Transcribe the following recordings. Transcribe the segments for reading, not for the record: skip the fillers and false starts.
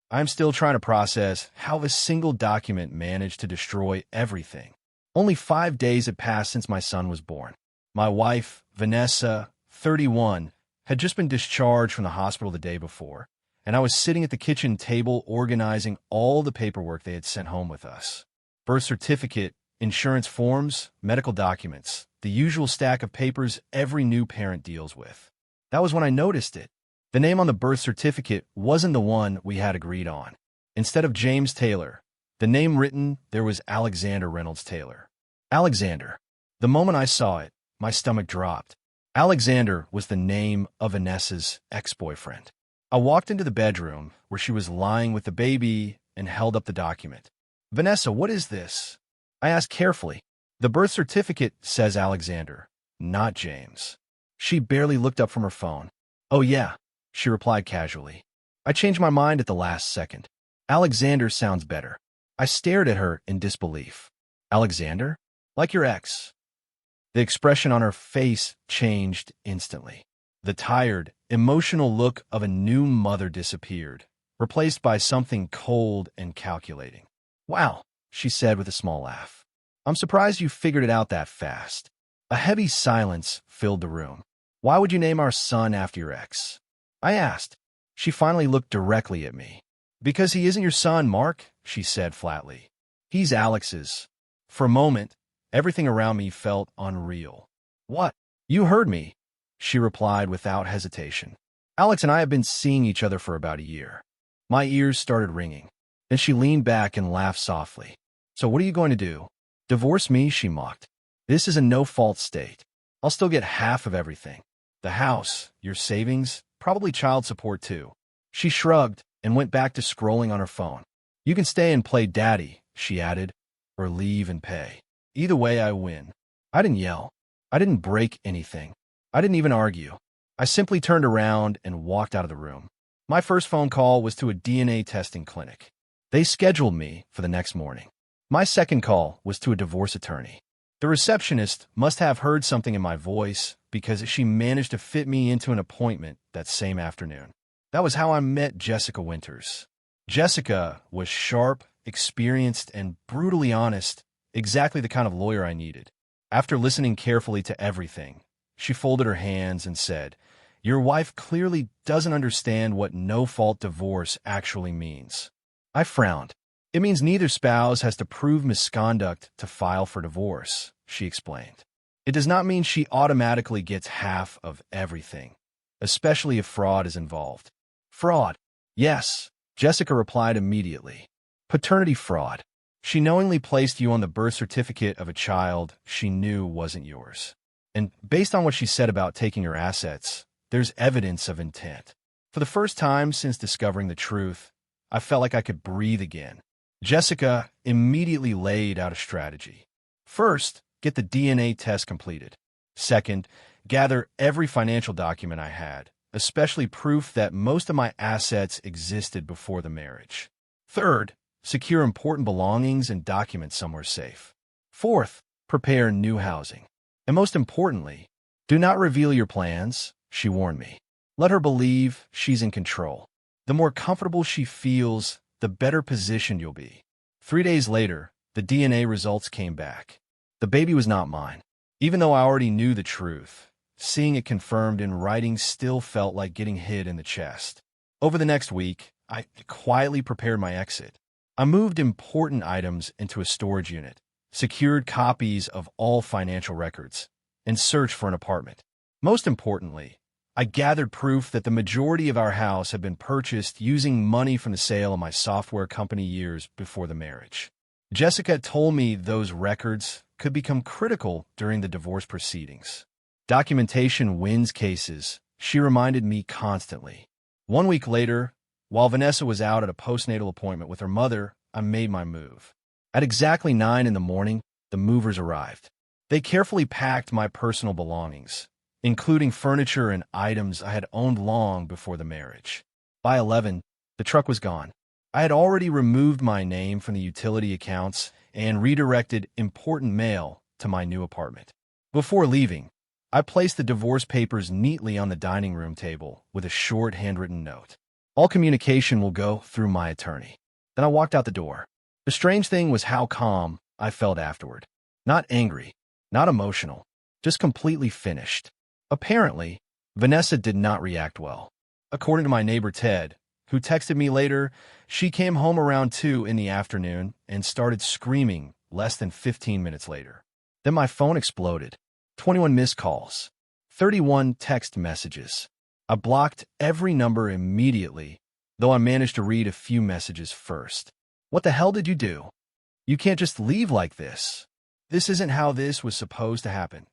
I'm still trying to process how a single document managed to destroy everything. Only 5 days had passed since my son was born. My wife, Vanessa, 31, had just been discharged from the hospital the day before, and I was sitting at the kitchen table organizing all the paperwork they had sent home with us. Birth certificate, insurance forms, medical documents, the usual stack of papers every new parent deals with. That was when I noticed it. The name on the birth certificate wasn't the one we had agreed on. Instead of James Taylor, the name written there was Alexander Reynolds Taylor. Alexander. The moment I saw it, my stomach dropped. Alexander was the name of Vanessa's ex-boyfriend. I walked into the bedroom where she was lying with the baby and held up the document. "Vanessa, what is this?" I asked carefully. "The birth certificate says Alexander, not James." She barely looked up from her phone. "Oh yeah," she replied casually. I changed my mind at the last second. Alexander sounds better. I stared at her in disbelief. "Alexander? Like your ex?" The expression on her face changed instantly. The tired, emotional look of a new mother disappeared, replaced by something cold and calculating. "Wow," she said with a small laugh. "I'm surprised you figured it out that fast." A heavy silence filled the room. "Why would you name our son after your ex?" I asked. She finally looked directly at me. "Because he isn't your son, Mark," she said flatly. "He's Alex's." For a moment, everything around me felt unreal. "What? You heard me," she replied without hesitation. "Alex and I have been seeing each other for about a year." My ears started ringing. Then she leaned back and laughed softly. "So what are you going to do? Divorce me?" she mocked. "This is a no-fault state. I'll still get half of everything. The house, your savings, probably child support too." She shrugged and went back to scrolling on her phone. "You can stay and play daddy," she added, "or leave and pay. Either way, I win." I didn't yell. I didn't break anything. I didn't even argue. I simply turned around and walked out of the room. My first phone call was to a DNA testing clinic. They scheduled me for the next morning. My second call was to a divorce attorney. The receptionist must have heard something in my voice because she managed to fit me into an appointment that same afternoon. That was how I met Jessica Winters. Jessica was sharp, experienced, and brutally honest, exactly the kind of lawyer I needed. After listening carefully to everything, she folded her hands and said, "Your wife clearly doesn't understand what no-fault divorce actually means." I frowned. "It means neither spouse has to prove misconduct to file for divorce," she explained. "It does not mean she automatically gets half of everything, especially if fraud is involved." "Fraud?" "Yes," Jessica replied immediately. "Paternity fraud. She knowingly placed you on the birth certificate of a child she knew wasn't yours. And based on what she said about taking her assets, there's evidence of intent." For the first time since discovering the truth, I felt like I could breathe again. Jessica immediately laid out a strategy. First, get the DNA test completed. Second, gather every financial document I had, especially proof that most of my assets existed before the marriage. Third, secure important belongings and documents somewhere safe. Fourth, prepare new housing. And most importantly, do not reveal your plans, she warned me. Let her believe she's in control. The more comfortable she feels, the better positioned you'll be. 3 days later, the DNA results came back. The baby was not mine. Even though I already knew the truth, seeing it confirmed in writing still felt like getting hit in the chest. Over the next week, I quietly prepared my exit. I moved important items into a storage unit, secured copies of all financial records, and searched for an apartment. Most importantly, I gathered proof that the majority of our house had been purchased using money from the sale of my software company years before the marriage. Jessica told me those records could become critical during the divorce proceedings. Documentation wins cases, she reminded me constantly. 1 week later, while Vanessa was out at a postnatal appointment with her mother, I made my move. At exactly 9 in the morning, the movers arrived. They carefully packed my personal belongings, including furniture and items I had owned long before the marriage. By 11, the truck was gone. I had already removed my name from the utility accounts and redirected important mail to my new apartment. Before leaving, I placed the divorce papers neatly on the dining room table with a short handwritten note. All communication will go through my attorney. Then I walked out the door. The strange thing was how calm I felt afterward. Not angry, not emotional, just completely finished. Apparently, Vanessa did not react well. According to my neighbor Ted, who texted me later, she came home around 2 in the afternoon and started screaming less than 15 minutes later. Then my phone exploded. 21 missed calls. 31 text messages. I blocked every number immediately, though I managed to read a few messages first. What the hell did you do? You can't just leave like this. This isn't how this was supposed to happen.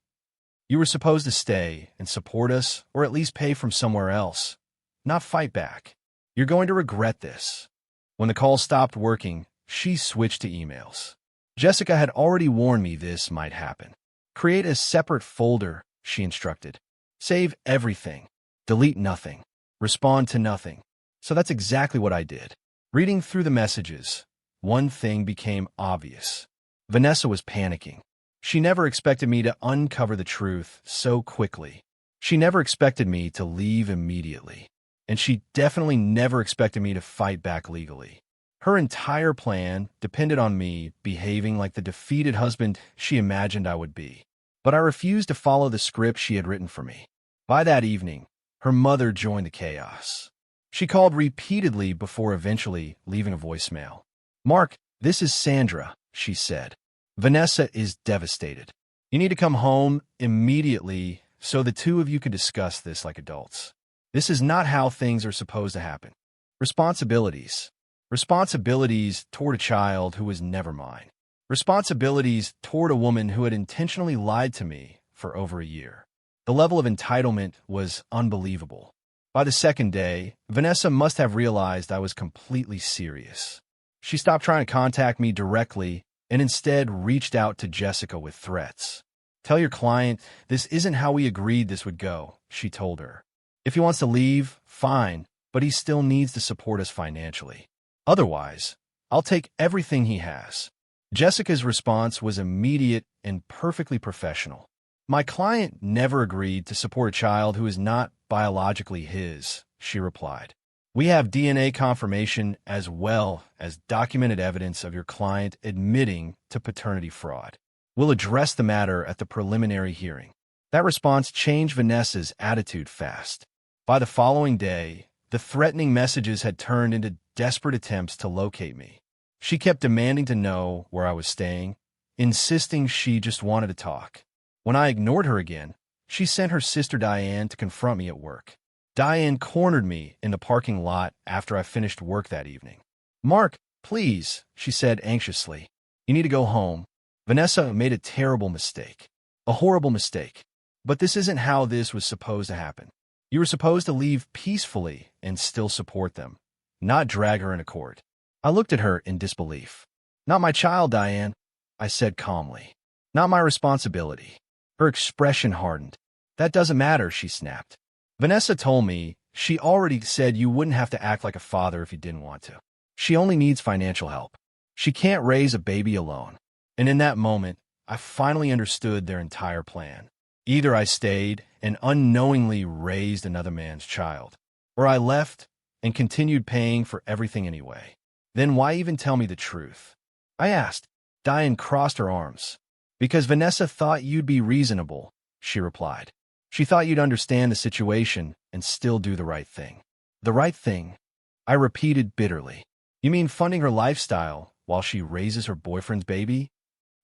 You were supposed to stay and support us, or at least pay from somewhere else, not fight back. You're going to regret this. When the call stopped working, she switched to emails. Jessica had already warned me this might happen. Create a separate folder, she instructed. Save everything. Delete nothing. Respond to nothing. So that's exactly what I did. Reading through the messages, one thing became obvious. Vanessa was panicking. She never expected me to uncover the truth so quickly. She never expected me to leave immediately. And she definitely never expected me to fight back legally. Her entire plan depended on me behaving like the defeated husband she imagined I would be. But I refused to follow the script she had written for me. By that evening, her mother joined the chaos. She called repeatedly before eventually leaving a voicemail. "Mark, this is Sandra," she said. "Vanessa is devastated. You need to come home immediately so the two of you can discuss this like adults. This is not how things are supposed to happen. Responsibilities. Responsibilities toward a child who was never mine. Responsibilities toward a woman who had intentionally lied to me for over a year." The level of entitlement was unbelievable. By the second day, Vanessa must have realized I was completely serious. She stopped trying to contact me directly and instead reached out to Jessica with threats. "Tell your client this isn't how we agreed this would go," she told her. "If he wants to leave, fine, but he still needs to support us financially. Otherwise, I'll take everything he has." Jessica's response was immediate and perfectly professional. "My client never agreed to support a child who is not biologically his," she replied. "We have DNA confirmation as well as documented evidence of your client admitting to paternity fraud. We'll address the matter at the preliminary hearing." That response changed Vanessa's attitude fast. By the following day, the threatening messages had turned into desperate attempts to locate me. She kept demanding to know where I was staying, insisting she just wanted to talk. When I ignored her again, she sent her sister Diane to confront me at work. Diane cornered me in the parking lot after I finished work that evening. "Mark, please," she said anxiously. "You need to go home. Vanessa made a terrible mistake. A horrible mistake. But this isn't how this was supposed to happen. You were supposed to leave peacefully and still support them, not drag her into court." I looked at her in disbelief. "Not my child, Diane," I said calmly. "Not my responsibility." Her expression hardened. "That doesn't matter," she snapped. "Vanessa told me she already said you wouldn't have to act like a father if you didn't want to. She only needs financial help. She can't raise a baby alone." And in that moment, I finally understood their entire plan. Either I stayed and unknowingly raised another man's child, or I left and continued paying for everything anyway. Then why even tell me the truth? I asked. Diane crossed her arms. "Because Vanessa thought you'd be reasonable," she replied. "She thought you'd understand the situation and still do the right thing." "The right thing?" I repeated bitterly. "You mean funding her lifestyle while she raises her boyfriend's baby?"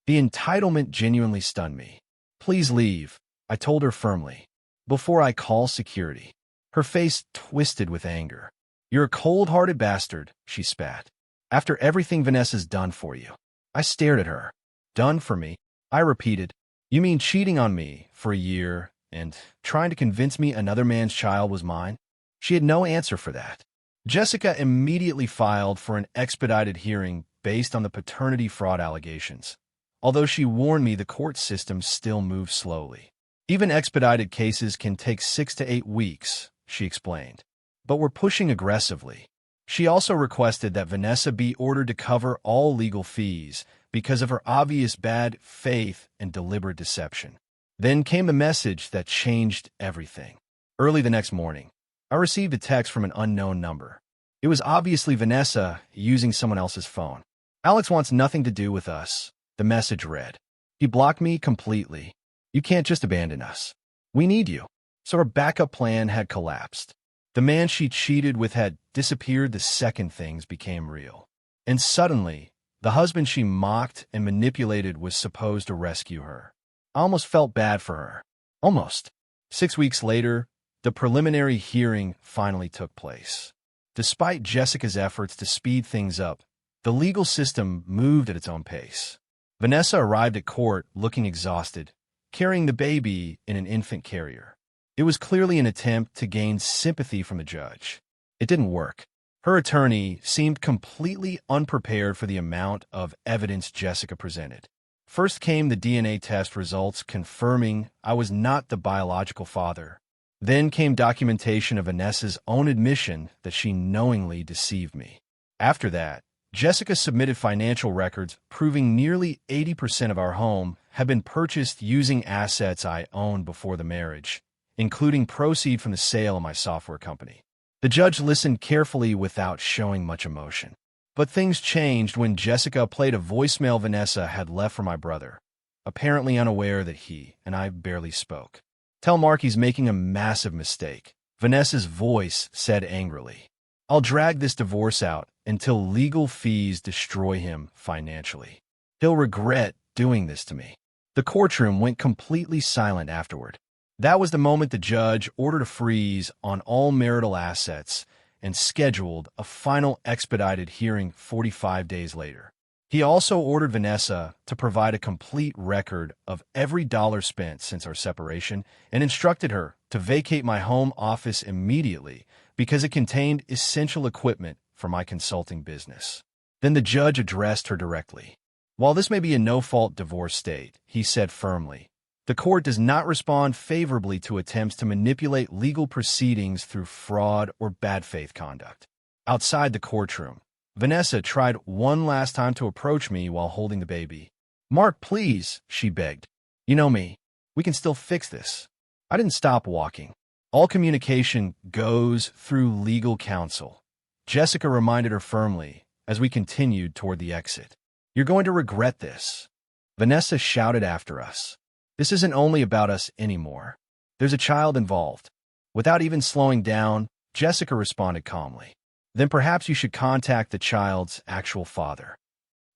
The entitlement genuinely stunned me. "Please leave," I told her firmly, "before I call security." Her face twisted with anger. "You're a cold-hearted bastard," she spat. "After everything Vanessa's done for you." I stared at her. "Done for me?" I repeated. "You mean cheating on me for a year and trying to convince me another man's child was mine?" She had no answer for that. Jessica immediately filed for an expedited hearing based on the paternity fraud allegations, although she warned me the court system still moves slowly. "Even expedited cases can take 6 to 8 weeks, she explained. "But we're pushing aggressively." She also requested that Vanessa be ordered to cover all legal fees because of her obvious bad faith and deliberate deception. Then came the message that changed everything. Early the next morning, I received a text from an unknown number. It was obviously Vanessa using someone else's phone. Alex wants nothing to do with us, the message read. He blocked me completely. You can't just abandon us. We need you. So her backup plan had collapsed. The man she cheated with had disappeared the second things became real. And suddenly, the husband she mocked and manipulated was supposed to rescue her. I almost felt bad for her. Almost. 6 weeks later, the preliminary hearing finally took place. Despite Jessica's efforts to speed things up, the legal system moved at its own pace. Vanessa arrived at court looking exhausted, carrying the baby in an infant carrier. It was clearly an attempt to gain sympathy from the judge. It didn't work. Her attorney seemed completely unprepared for the amount of evidence Jessica presented. First came the DNA test results confirming I was not the biological father. Then came documentation of Vanessa's own admission that she knowingly deceived me. After that, Jessica submitted financial records proving nearly 80% of our home had been purchased using assets I owned before the marriage, including proceeds from the sale of my software company. The judge listened carefully without showing much emotion. But things changed when Jessica played a voicemail Vanessa had left for my brother, apparently unaware that he and I barely spoke. Tell Mark he's making a massive mistake, Vanessa's voice said angrily. I'll drag this divorce out until legal fees destroy him financially. He'll regret doing this to me. The courtroom went completely silent afterward. That was the moment the judge ordered a freeze on all marital assets and scheduled a final expedited hearing 45 days later. He also ordered Vanessa to provide a complete record of every dollar spent since our separation and instructed her to vacate my home office immediately because it contained essential equipment for my consulting business. Then the judge addressed her directly. While this may be a no-fault divorce state, he said firmly, the court does not respond favorably to attempts to manipulate legal proceedings through fraud or bad faith conduct. Outside the courtroom, Vanessa tried one last time to approach me while holding the baby. Mark, please, she begged. You know me. We can still fix this. I didn't stop walking. All communication goes through legal counsel. Jessica reminded her firmly as we continued toward the exit. You're going to regret this. Vanessa shouted after us. This isn't only about us anymore. There's a child involved. Without even slowing down, Jessica responded calmly. Then perhaps you should contact the child's actual father.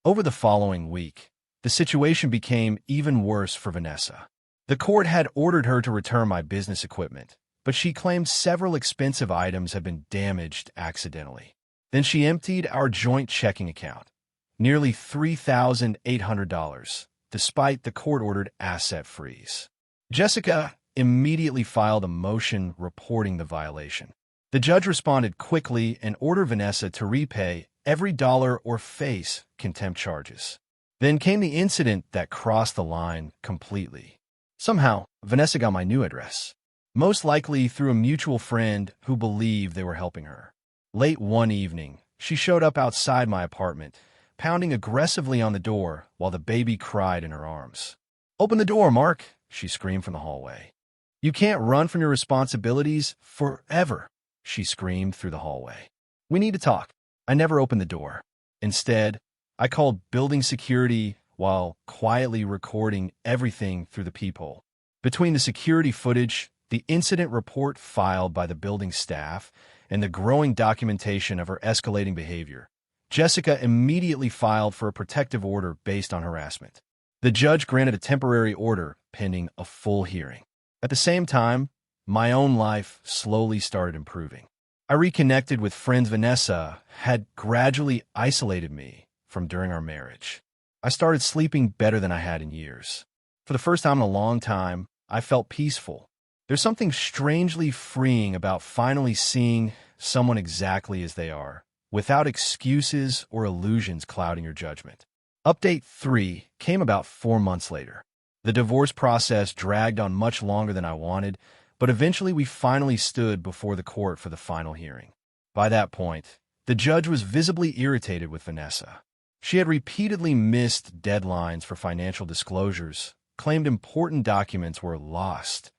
Over the following week, the situation became even worse for Vanessa. The court had ordered her to return my business equipment, but she claimed several expensive items had been damaged accidentally. Then she emptied our joint checking account, nearly $3,800, despite the court-ordered asset freeze. Jessica immediately filed a motion reporting the violation. The judge responded quickly and ordered Vanessa to repay every dollar or face contempt charges. Then came the incident that crossed the line completely. Somehow, Vanessa got my new address, most likely through a mutual friend who believed they were helping her. Late one evening, she showed up outside my apartment, pounding aggressively on the door while the baby cried in her arms. Open the door, Mark, she screamed from the hallway. You can't run from your responsibilities forever, she screamed through the hallway. We need to talk. I never opened the door. Instead, I called building security while quietly recording everything through the peephole. Between the security footage, the incident report filed by the building staff, and the growing documentation of her escalating behavior, Jessica immediately filed for a protective order based on harassment. The judge granted a temporary order pending a full hearing. At the same time, my own life slowly started improving. I reconnected with friends Vanessa had gradually isolated me from during our marriage. I started sleeping better than I had in years. For the first time in a long time, I felt peaceful. There's something strangely freeing about finally seeing someone exactly as they are, without excuses or illusions clouding your judgment. Update 3 came about 4 months later. The divorce process dragged on much longer than I wanted, but eventually we finally stood before the court for the final hearing. By that point, the judge was visibly irritated with Vanessa. She had repeatedly missed deadlines for financial disclosures, claimed important documents were lost,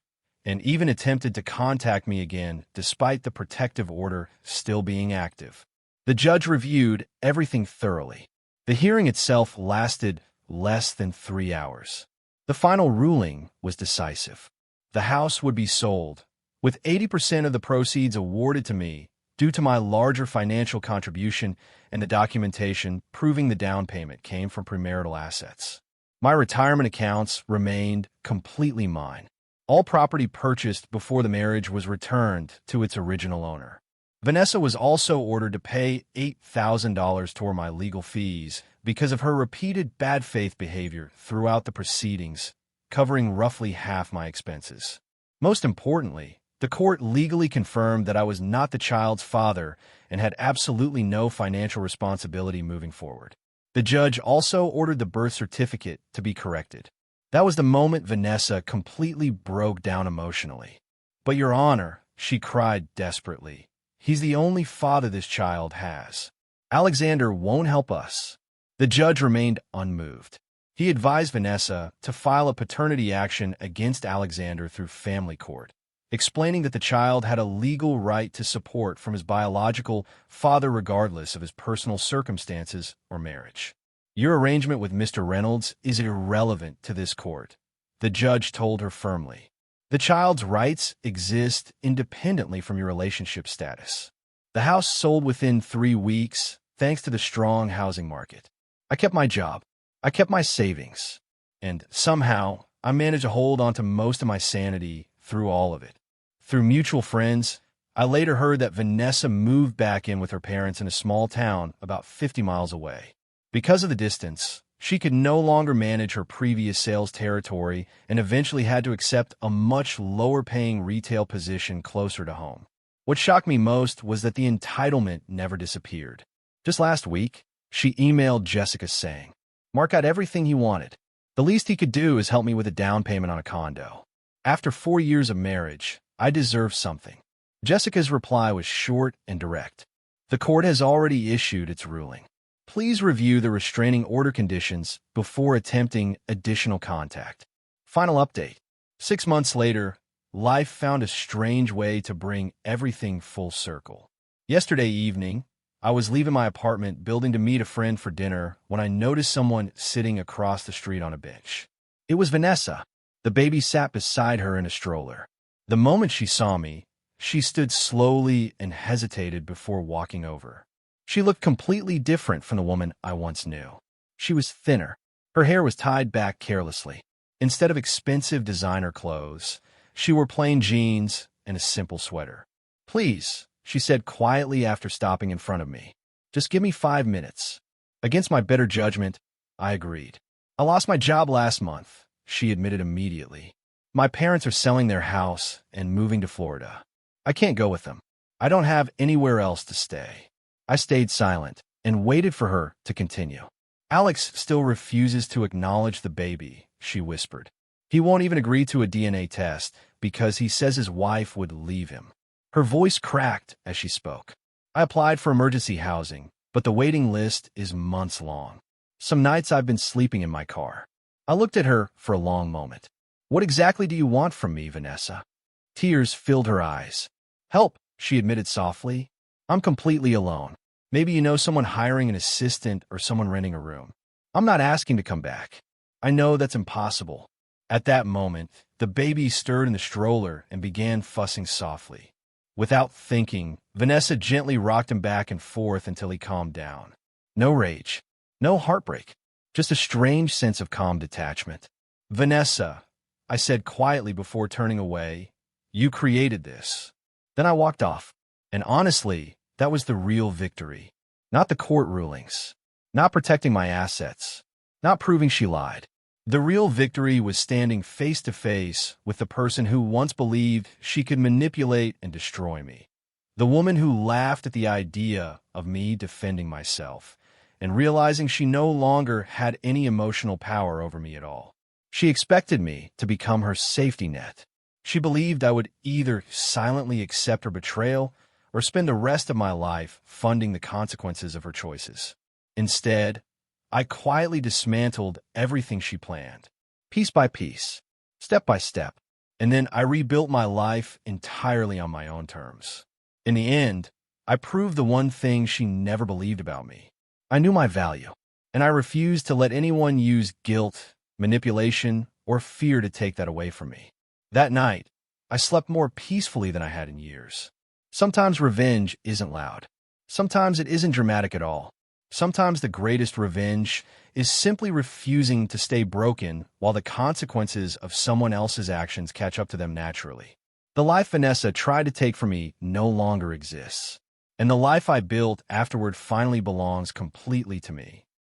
and even attempted to contact me again despite the protective order still being active. The judge reviewed everything thoroughly. The hearing itself lasted less than 3 hours. The final ruling was decisive. The house would be sold, with 80% of the proceeds awarded to me due to my larger financial contribution and the documentation proving the down payment came from premarital assets. My retirement accounts remained completely mine. All property purchased before the marriage was returned to its original owner. Vanessa was also ordered to pay $8,000 toward my legal fees because of her repeated bad faith behavior throughout the proceedings, covering roughly half my expenses. Most importantly, the court legally confirmed that I was not the child's father and had absolutely no financial responsibility moving forward. The judge also ordered the birth certificate to be corrected. That was the moment Vanessa completely broke down emotionally. "But, Your Honor," she cried desperately, "he's the only father this child has. Alexander won't help us." The judge remained unmoved. He advised Vanessa to file a paternity action against Alexander through family court, explaining that the child had a legal right to support from his biological father regardless of his personal circumstances or marriage. "Your arrangement with Mr. Reynolds is irrelevant to this court," the judge told her firmly. "The child's rights exist independently from your relationship status." The house sold within 3 weeks, thanks to the strong housing market. I kept my job. I kept my savings. And somehow, I managed to hold on to most of my sanity through all of it. Through mutual friends, I later heard that Vanessa moved back in with her parents in a small town about 50 miles away. Because of the distance, she could no longer manage her previous sales territory and eventually had to accept a much lower-paying retail position closer to home. What shocked me most was that the entitlement never disappeared. Just last week, she emailed Jessica saying, "Mark got everything he wanted. The least he could do is help me with a down payment on a condo. After 4 years of marriage, I deserve something." Jessica's reply was short and direct. "The court has already issued its ruling. Please review the restraining order conditions before attempting additional contact." Final update. 6 months later, life found a strange way to bring everything full circle. Yesterday evening, I was leaving my apartment building to meet a friend for dinner when I noticed someone sitting across the street on a bench. It was Vanessa. The baby sat beside her in a stroller. The moment she saw me, she stood slowly and hesitated before walking over. She looked completely different from the woman I once knew. She was thinner. Her hair was tied back carelessly. Instead of expensive designer clothes, she wore plain jeans and a simple sweater. "Please," she said quietly after stopping in front of me. "Just give me 5 minutes." Against my better judgment, I agreed. "I lost my job last month," she admitted immediately. "My parents are selling their house and moving to Florida. I can't go with them. I don't have anywhere else to stay." I stayed silent and waited for her to continue. "Alex still refuses to acknowledge the baby," she whispered. "He won't even agree to a DNA test because he says his wife would leave him." Her voice cracked as she spoke. "I applied for emergency housing, but the waiting list is months long. Some nights I've been sleeping in my car." I looked at her for a long moment. "What exactly do you want from me, Vanessa?" Tears filled her eyes. "Help," she admitted softly. "I'm completely alone. Maybe you know someone hiring an assistant or someone renting a room. I'm not asking to come back. I know that's impossible." At that moment, the baby stirred in the stroller and began fussing softly. Without thinking, Vanessa gently rocked him back and forth until he calmed down. No rage, no heartbreak, just a strange sense of calm detachment. "Vanessa," I said quietly before turning away, "you created this." Then I walked off. And honestly, that was the real victory. Not the court rulings, not protecting my assets, not proving she lied. The real victory was standing face to face with the person who once believed she could manipulate and destroy me. The woman who laughed at the idea of me defending myself and realizing she no longer had any emotional power over me at all. She expected me to become her safety net. She believed I would either silently accept her betrayal or spend the rest of my life funding the consequences of her choices. Instead, I quietly dismantled everything she planned, piece by piece, step by step, and then I rebuilt my life entirely on my own terms. In the end, I proved the one thing she never believed about me. I knew my value, and I refused to let anyone use guilt, manipulation, or fear to take that away from me. That night, I slept more peacefully than I had in years. Sometimes revenge isn't loud. Sometimes it isn't dramatic at all. Sometimes the greatest revenge is simply refusing to stay broken while the consequences of someone else's actions catch up to them naturally. The life Vanessa tried to take from me no longer exists, and the life I built afterward finally belongs completely to me.